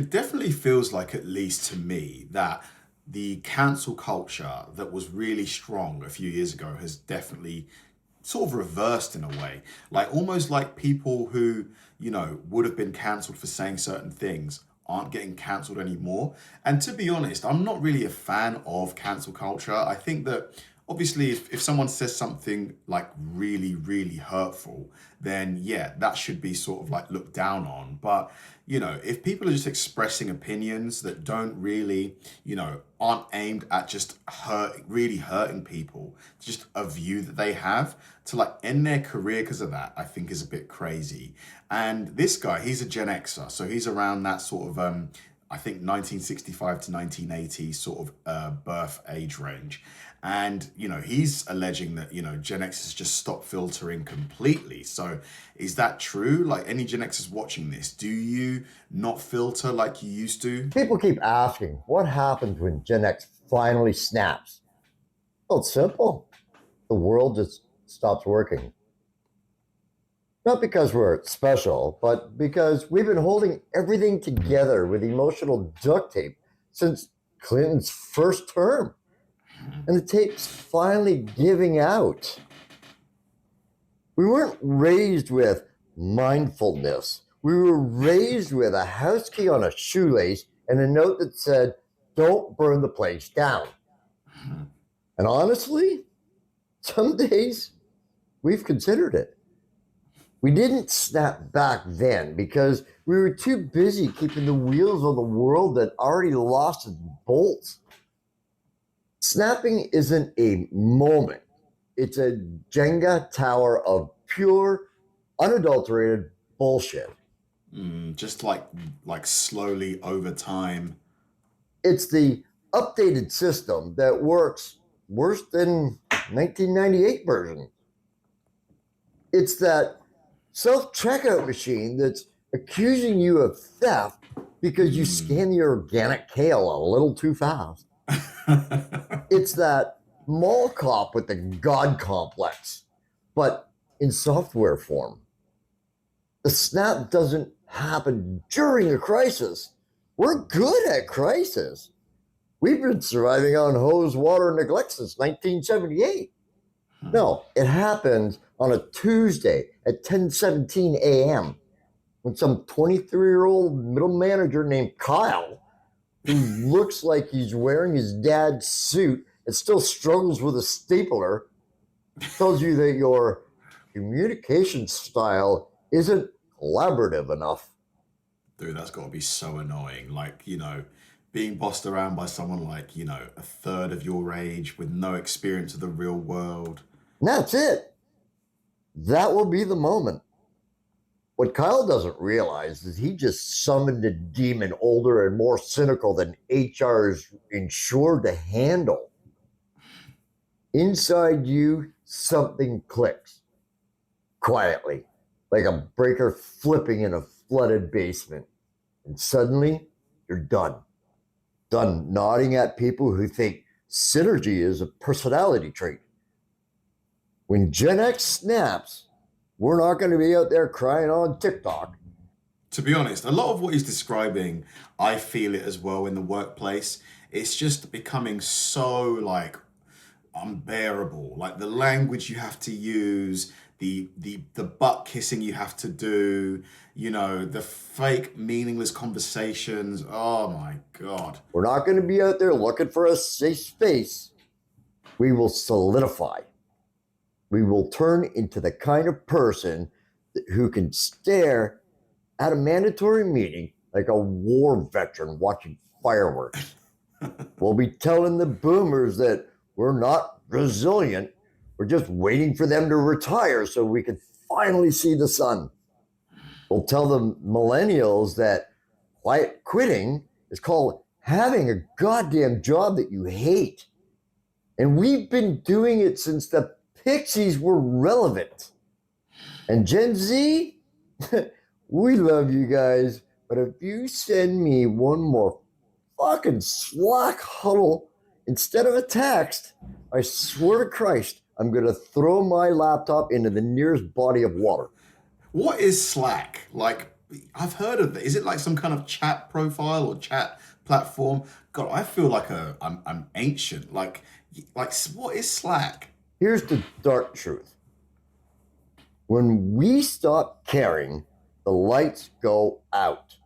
It definitely feels like, at least to me, that the cancel culture that was really strong a few years ago has definitely sort of reversed in a way. Like almost like people who, would have been cancelled for saying certain things aren't getting cancelled anymore. And to be honest, I'm not really a fan of cancel culture. I think that obviously if someone says something like really, really hurtful, then yeah, that should be sort of like looked down on. But if people are just expressing opinions that don't really, aren't aimed at just really hurting people, just a view that they have to like end their career because of that, I think is a bit crazy. And this guy, he's a Gen Xer, so he's around that sort of I think 1965 to 1980 sort of birth age range. And, he's alleging that, Gen X has just stopped filtering completely. So is that true? Like any Gen Xers watching this, do you not filter like you used to? People keep asking, what happens when Gen X finally snaps? Well, it's simple. The world just stops working. Not because we're special, but because we've been holding everything together with emotional duct tape since Clinton's first term. And the tape's finally giving out. We weren't raised with mindfulness. We were raised with a house key on a shoelace and a note that said, don't burn the place down. And honestly, some days we've considered it. We didn't snap back then because we were too busy keeping the wheels on the world that already lost its bolts. Snapping isn't a moment. It's a Jenga tower of pure, unadulterated bullshit. Just like slowly over time. It's the updated system that works worse than 1998 version. It's that self-checkout machine that's accusing you of theft because you Mm. scan the organic kale a little too fast. It's that mall cop with the god complex, but in software form. The snap doesn't happen during a crisis. We're good at crisis. We've been surviving on hose water neglect since 1978. No, it happens on a Tuesday at 10:17 a.m. when some 23-year-old middle manager named Kyle, who looks like he's wearing his dad's suit and still struggles with a stapler, tells you that your communication style isn't collaborative enough. Dude, that's got to be so annoying. Like, being bossed around by someone like, a third of your age with no experience of the real world. And that's it. That will be the moment. What Kyle doesn't realize is he just summoned a demon older and more cynical than HR is insured to handle. Inside you, something clicks quietly, like a breaker flipping in a flooded basement. And suddenly, you're done. Done nodding at people who think synergy is a personality trait. When Gen X snaps, we're not going to be out there crying on TikTok. To be honest, a lot of what he's describing, I feel it as well in the workplace. It's just becoming so like unbearable. Like the language you have to use, the butt kissing you have to do, the fake meaningless conversations. Oh my God. We're not going to be out there looking for a safe space. We will solidify. We will turn into the kind of person who can stare at a mandatory meeting like a war veteran watching fireworks. We'll be telling the boomers that we're not resilient. We're just waiting for them to retire so we can finally see the sun. We'll tell the millennials that quiet quitting is called having a goddamn job that you hate. And we've been doing it since the Pixies were relevant. And Gen Z, we love you guys, but if you send me one more fucking Slack huddle instead of a text, I swear to Christ, I'm going to throw my laptop into the nearest body of water. What is Slack? Like I've heard of it. Is it like some kind of chat profile or chat platform? God, I feel like I'm ancient. Like what is Slack? Here's the dark truth. When we stop caring, the lights go out.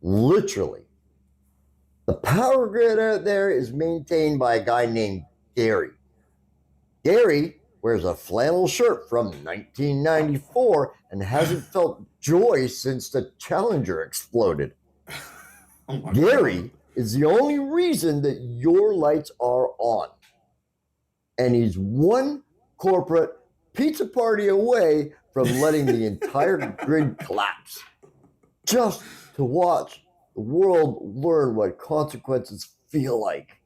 Literally. The power grid out there is maintained by a guy named Gary. Gary wears a flannel shirt from 1994 and hasn't felt joy since the Challenger exploded. Oh my Gary God. is the only reason that your lights are on. And he's one corporate pizza party away from letting the entire grid collapse. Just to watch the world learn what consequences feel like.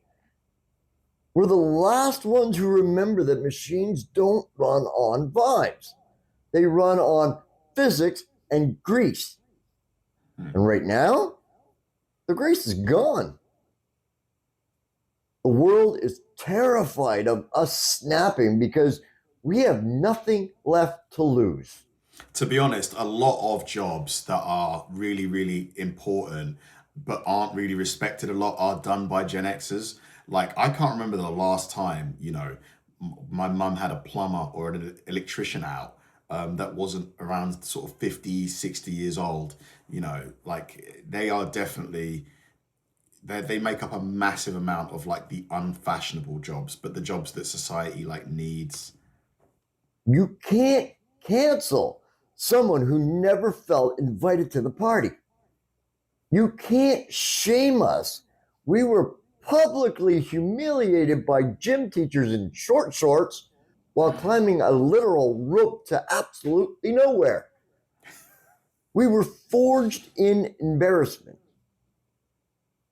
We're the last ones who remember that machines don't run on vibes. They run on physics and grease. And right now, the grease is gone. The world is terrified of us snapping because we have nothing left to lose. To be honest, a lot of jobs that are really, really important but aren't really respected a lot are done by Gen Xers. Like, I can't remember the last time, my mum had a plumber or an electrician out that wasn't around sort of 50, 60 years old. Like, they are definitely, they make up a massive amount of like the unfashionable jobs, but the jobs that society like needs. You can't cancel someone who never felt invited to the party. You can't shame us. We were publicly humiliated by gym teachers in short shorts while climbing a literal rope to absolutely nowhere. We were forged in embarrassment.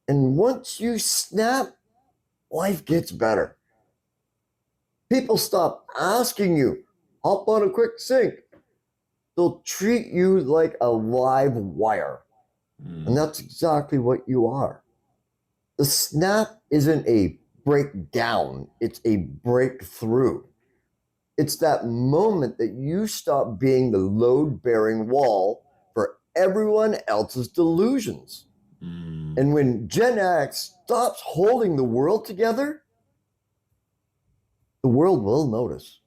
And once you snap, life gets better. People stop asking you, hop on a quick sync. They'll treat you like a live wire. And that's exactly what you are. The snap isn't a breakdown, it's a breakthrough. It's that moment that you stop being the load-bearing wall for everyone else's delusions. And when Gen X stops holding the world together, the world will notice.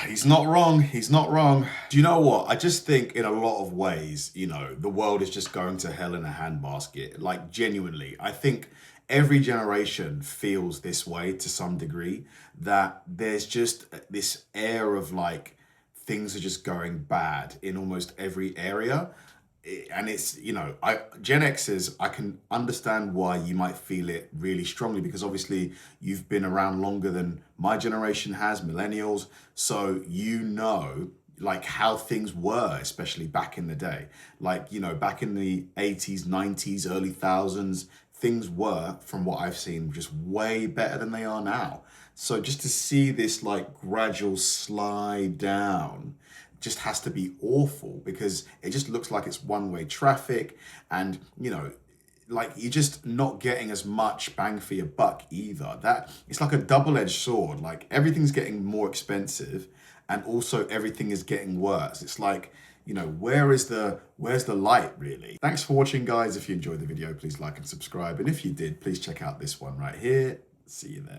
He's not wrong. He's not wrong. Do you know what? I just think in a lot of ways, the world is just going to hell in a handbasket. Like, genuinely, I think every generation feels this way to some degree, that there's just this air of like things are just going bad in almost every area. And it's, Gen Xers, I can understand why you might feel it really strongly, because obviously you've been around longer than my generation has, millennials. So, like how things were, especially back in the day. Like, back in the 80s, 90s, early thousands, things were, from what I've seen, just way better than they are now. So just to see this like gradual slide down just has to be awful, because it just looks like it's one-way traffic, and like you're just not getting as much bang for your buck either. That it's like a double-edged sword. Like, everything's getting more expensive and also everything is getting worse. It's like, where's the light really? Thanks for watching, guys. If you enjoyed the video, please like and subscribe, and if you did, please check out this one right here. See you there.